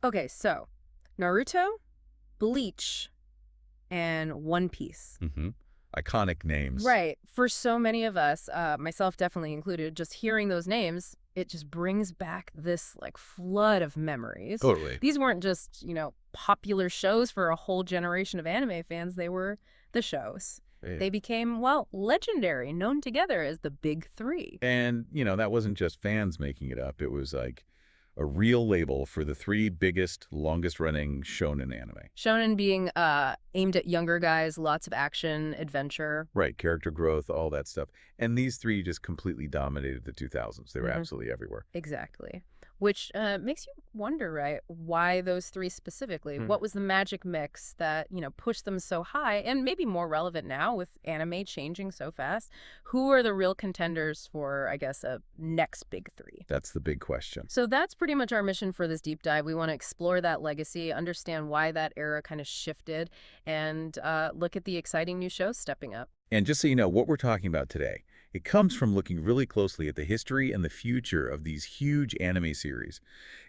Okay, so Naruto, Bleach, and One Piece. Mm-hmm. Iconic names. Right. For so many of us, myself definitely included, just hearing those names, it just brings back this like flood of memories. Totally. These weren't just, popular shows for a whole generation of anime fans. They were the shows. Eh, They became, well, legendary, known together as the Big Three. And, that wasn't just fans making it up. It was like a real label for the three biggest, longest-running shonen anime. Shonen being aimed at younger guys, lots of action, adventure. Right, character growth, all that stuff. And these three just completely dominated the 2000s. They were hmm absolutely everywhere. Exactly. Which makes you wonder, right? Why those three specifically? Hmm. What was the magic mix that, pushed them so high and maybe more relevant now with anime changing so fast? Who are the real contenders for, I guess, a next big three? That's the big question. So that's pretty much our mission for this deep dive. We want to explore that legacy, understand why that era kind of shifted, and look at the exciting new shows stepping up. And just so you know, what we're talking about today, it comes from looking really closely at the history and the future of these huge anime series.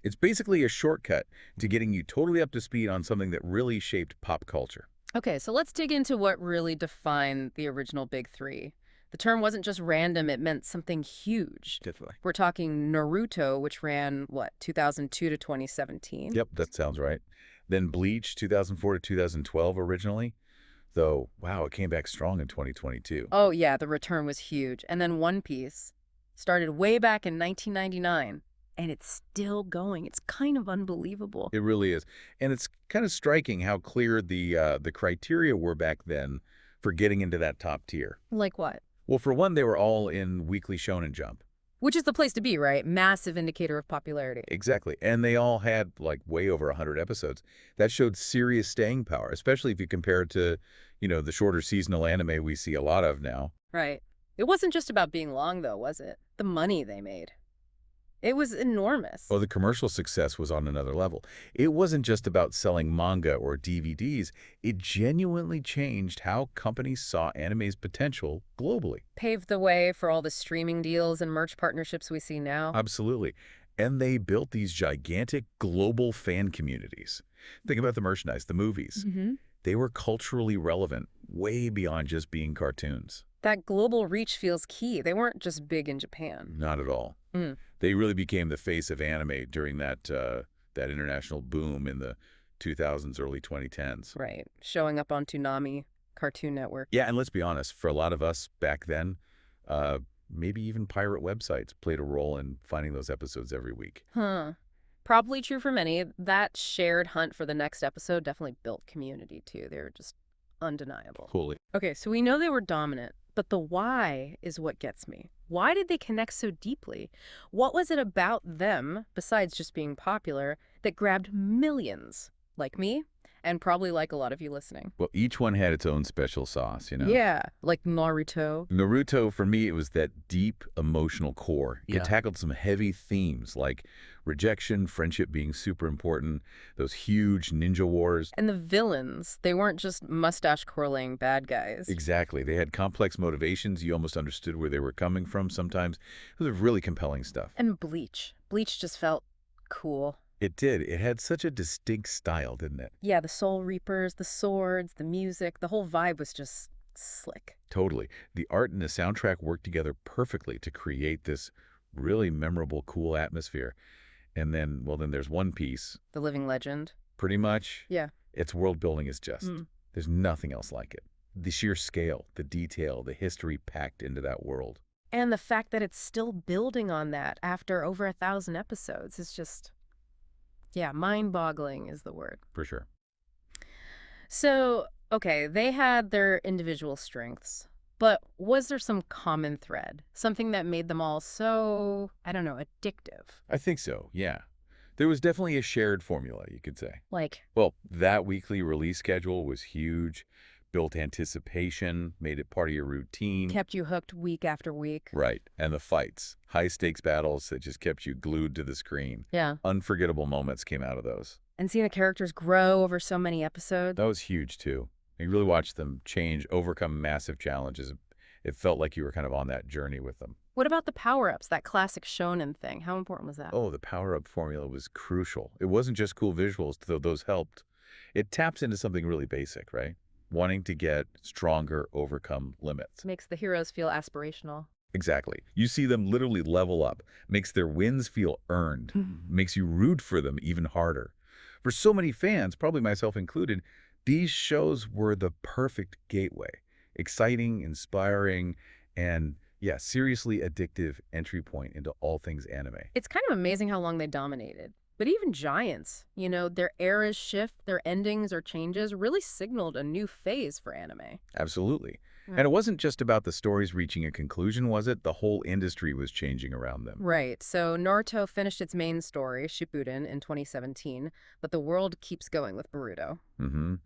It's basically a shortcut to getting you totally up to speed on something that really shaped pop culture. Okay, so let's dig into what really defined the original Big Three. The term wasn't just random, it meant something huge. Definitely. We're talking Naruto, which ran, 2002 to 2017? Yep, that sounds right. Then Bleach, 2004 to 2012 originally. Though, wow, it came back strong in 2022. Oh, yeah, the return was huge. And then One Piece started way back in 1999, and it's still going. It's kind of unbelievable. It really is. And it's kind of striking how clear the criteria were back then for getting into that top tier. Like what? Well, for one, they were all in Weekly Shonen Jump. Which is the place to be, right? Massive indicator of popularity. Exactly. And they all had like way over 100 episodes. That showed serious staying power, especially if you compare it to, the shorter seasonal anime we see a lot of now. Right. It wasn't just about being long, though, was it? The money they made. It was enormous. Oh, the commercial success was on another level. It wasn't just about selling manga or DVDs. It genuinely changed how companies saw anime's potential globally. Paved the way for all the streaming deals and merch partnerships we see now. Absolutely. And they built these gigantic global fan communities. Think about the merchandise, the movies. hmm They were culturally relevant, way beyond just being cartoons. That global reach feels key. They weren't just big in Japan. Not at all. Mm, They really became the face of anime during that international boom in the 2000s, early 2010s. right. Showing up on Toonami, Cartoon Network. Yeah, and let's be honest, for a lot of us back then, uh, maybe even pirate websites played a role in finding those episodes every week. Huh. Probably true for many. That shared hunt for the next episode definitely built community, too. They were just undeniable. Cool. Okay, so we know they were dominant, but the why is what gets me. Why did they connect so deeply? What was it about them, besides just being popular, that grabbed millions, like me, and probably like a lot of you listening? Well, each one had its own special sauce. Yeah, like Naruto. Naruto, for me, it was that deep emotional core. It Yeah. tackled some heavy themes like rejection, friendship being super important, those huge ninja wars. And the villains, they weren't just mustache-curling bad guys. Exactly. They had complex motivations. You almost understood where they were coming from sometimes. It was really compelling stuff. And Bleach. Bleach just felt cool. It did. It had such a distinct style, didn't it? Yeah, the Soul Reapers, the swords, the music, the whole vibe was just slick. Totally. The art and the soundtrack worked together perfectly to create this really memorable, cool atmosphere. And then, well, then there's One Piece. The living legend. Pretty much, Yeah. its world building is just, Mm. there's nothing else like it. The sheer scale, the detail, the history packed into that world. And the fact that it's still building on that after over 1,000 episodes is just, yeah, mind-boggling is the word. For sure. So, okay, they had their individual strengths, but was there some common thread? Something that made them all so, I don't know, addictive? I think so, yeah. There was definitely a shared formula, you could say. Like, Well, that weekly release schedule was huge, built anticipation, made it part of your routine. kept you hooked week after week? Right. And the fights, high-stakes battles that just kept you glued to the screen. Yeah. Unforgettable moments came out of those. And seeing the characters grow over so many episodes? That was huge, too. You really watched them change, overcome massive challenges. It felt like you were kind of on that journey with them. What about the power-ups, that classic shonen thing? How important was that? Oh, the power-up formula was crucial. It wasn't just cool visuals, though those helped. It taps into something really basic, right? Wanting to get stronger, overcome limits. Makes the heroes feel aspirational. Exactly. You see them literally level up, makes their wins feel earned, Mhm. makes you root for them even harder. For so many fans, probably myself included, these shows were the perfect gateway. Exciting, inspiring, and yeah, seriously addictive entry point into all things anime. It's kind of amazing how long they dominated. But even giants, their eras shift, their endings or changes really signaled a new phase for anime. Absolutely. Yeah. And it wasn't just about the stories reaching a conclusion, was it? The whole industry was changing around them. Right. So Naruto finished its main story, Shippuden, in 2017, but the world keeps going with Boruto. hmm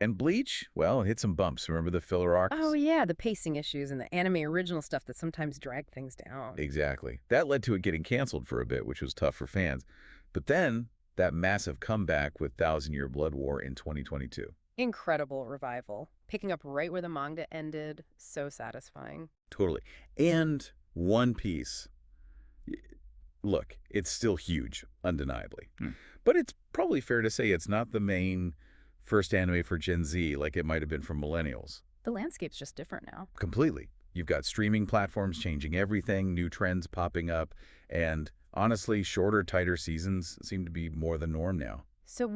And Bleach, well, it hit some bumps. Remember the filler Oh arcs? yeah, the pacing issues and the anime original stuff that sometimes drag things down. Exactly. That led to it getting canceled for a bit, which was tough for fans. But then, that massive comeback with Thousand Year Blood War in 2022. Incredible revival. Picking up right where the manga ended. So satisfying. Totally. And One Piece. Y- Look, it's still huge, undeniably. But it's probably fair to say it's not the main first anime for Gen Z like it might have been for millennials. The landscape's just different now. Completely. You've got streaming platforms changing everything, new trends popping up, and honestly, shorter, tighter seasons seem to be more the norm now. So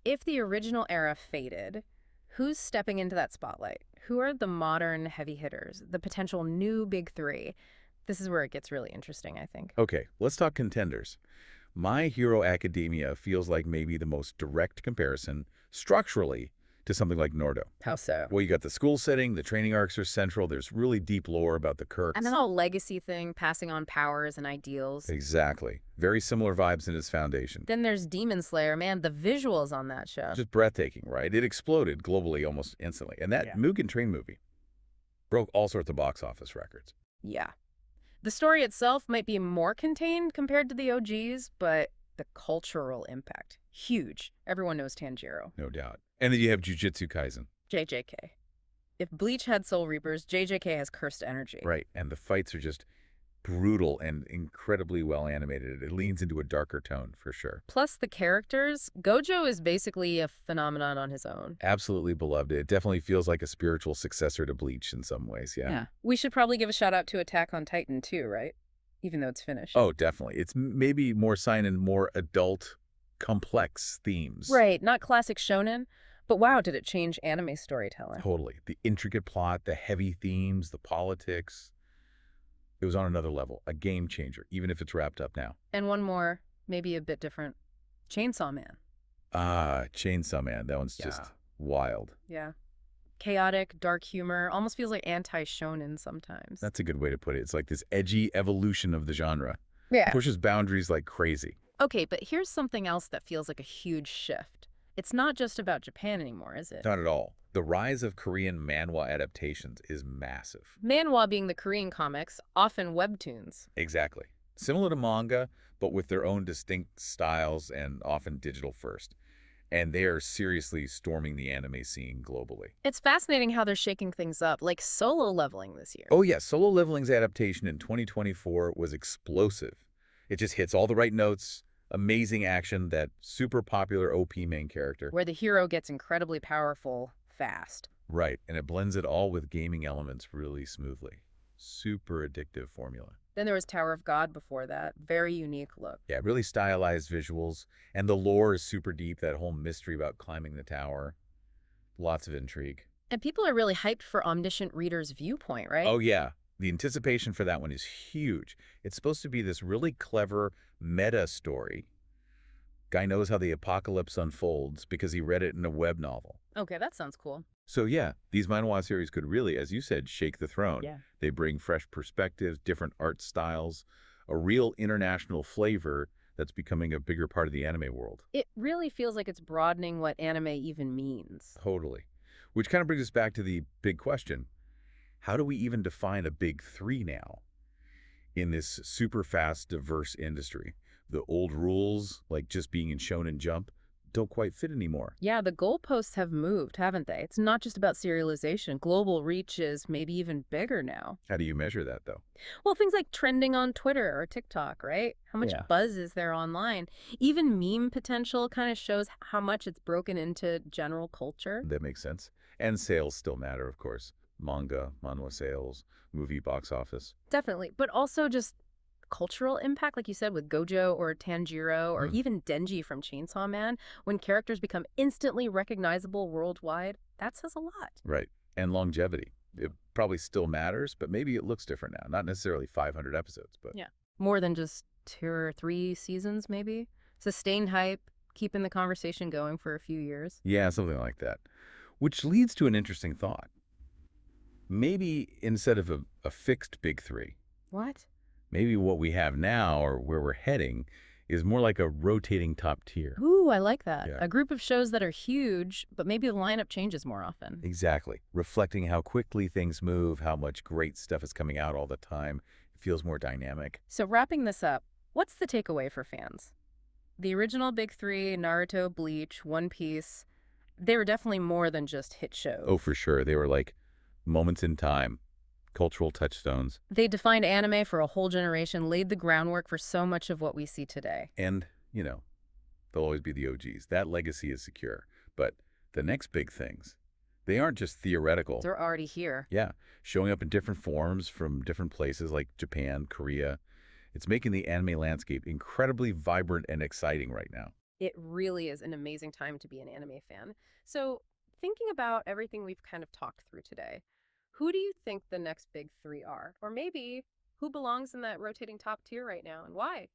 if the original era faded, who's stepping into that spotlight? Who are the modern heavy hitters, the potential new big three? This is where it gets really interesting, I think. Okay, let's talk contenders. My Hero Academia feels like maybe the most direct comparison, structurally, to something like Naruto. How so? Well, you got the school setting, the training arcs are central, there's really deep lore about the And Kirks. the whole legacy thing, passing on powers and ideals. Exactly. Very similar vibes in its foundation. Then there's Demon Slayer. Man, the visuals on that show. Just breathtaking, right? It exploded globally almost instantly. And that Yeah. Mugen Train movie broke all sorts of box office records. Yeah. The story itself might be more contained compared to the OGs, but the cultural impact, huge. Everyone knows Tanjiro. No doubt. And then you have Jujutsu Kaisen. JJK. If Bleach had Soul Reapers, JJK has cursed energy. Right. And the fights are just brutal and incredibly well animated. It leans into a darker tone for sure. Plus the characters, Gojo is basically a phenomenon on his own. Absolutely beloved. It definitely feels like a spiritual successor to Bleach in some ways. Yeah. We should probably give a shout out to Attack on Titan too, right? Even though it's finished. Oh, definitely. It's maybe more seinen, more adult, complex themes. Right, not classic shonen, but wow, did it change anime storytelling. Totally. The intricate plot, the heavy themes, the politics. It was on another level, a game changer, even if it's wrapped up now. And one more, maybe a bit different, Chainsaw Man. Ah, Chainsaw Man. That one's just wild. Yeah. Chaotic, dark humor, almost feels like anti-shonen sometimes. That's a good way to put it. It's like this edgy evolution of the genre. Yeah. Pushes boundaries like crazy. Okay, but here's something else that feels like a huge shift. It's not just about Japan anymore, is it? Not at all. The rise of Korean manhwa adaptations is massive. Manhwa being the Korean comics, often webtoons. Exactly. Similar to manga, but with their own distinct styles and often digital first. And they are seriously storming the anime scene globally. It's fascinating how they're shaking things up, like Solo Leveling this year. Oh yeah, Solo Leveling's adaptation in 2024 was explosive. It just hits all the right notes, amazing action, that super popular OP main character. Where the hero gets incredibly powerful fast. Right, and it blends it all with gaming elements really smoothly. Super addictive formula. Then there was Tower of God before that. Very unique look. Yeah, really stylized visuals, and the lore is super deep, that whole mystery about climbing the tower. Lots of intrigue. And people are really hyped for Omniscient Reader's viewpoint, right? Oh yeah, the anticipation for that one is huge. It's supposed to be this really clever meta story. Guy knows how the apocalypse unfolds because he read it in a web novel. Okay, that sounds cool. So yeah, these manhwa series could really, as you said, shake the throne. Yeah. They bring fresh perspectives, different art styles, a real international flavor that's becoming a bigger part of the anime world. It really feels like it's broadening what anime even means. Totally. Which kind of brings us back to the big question. How do we even define a big three now in this super fast, diverse industry? The old rules, like just being in Shonen Jump, don't quite fit anymore. Yeah, the goalposts have moved, haven't they? It's not just about serialization. Global reach is maybe even bigger now. How do you measure that, though? Well, things like trending on Twitter or TikTok, right? How much Yeah. buzz is there online? Even meme potential kind of shows how much it's broken into general culture. That makes sense. And sales still matter, of course. Manga, manhwa sales, movie box office. Definitely. But also just cultural impact, like you said, with Gojo or Tanjiro or Hmm. even Denji from Chainsaw Man, when characters become instantly recognizable worldwide, that says a lot. Right. And longevity. It probably still matters, but maybe it looks different now. Not necessarily 500 episodes, but Yeah. More than just 2 or 3 seasons, maybe. Sustained hype, keeping the conversation going for a few years. yeah, something like that. Which leads to an interesting thought. Maybe instead of a fixed big three, What? maybe what we have now or where we're heading is more like a rotating top tier. Ooh, I like that. Yeah, A group of shows that are huge, but maybe the lineup changes more often. exactly. Reflecting how quickly things move, how much great stuff is coming out all the time. It feels more dynamic. So wrapping this up, what's the takeaway for fans? The original big three, Naruto, Bleach, One Piece, they were definitely more than just hit Oh, shows. for sure. They were like moments in time, cultural touchstones, They defined anime for a whole generation, laid the groundwork for so much of what we see today. and, they'll always be the OGs. That legacy is secure. But the next big things, they aren't just theoretical. They're already here. Yeah, showing up in different forms from different places like Japan, Korea. It's making the anime landscape incredibly vibrant and exciting right now. It really is an amazing time to be an anime fan. So, thinking about everything we've kind of talked through today, who do you think the next big three are? Or maybe who belongs in that rotating top tier right now and why?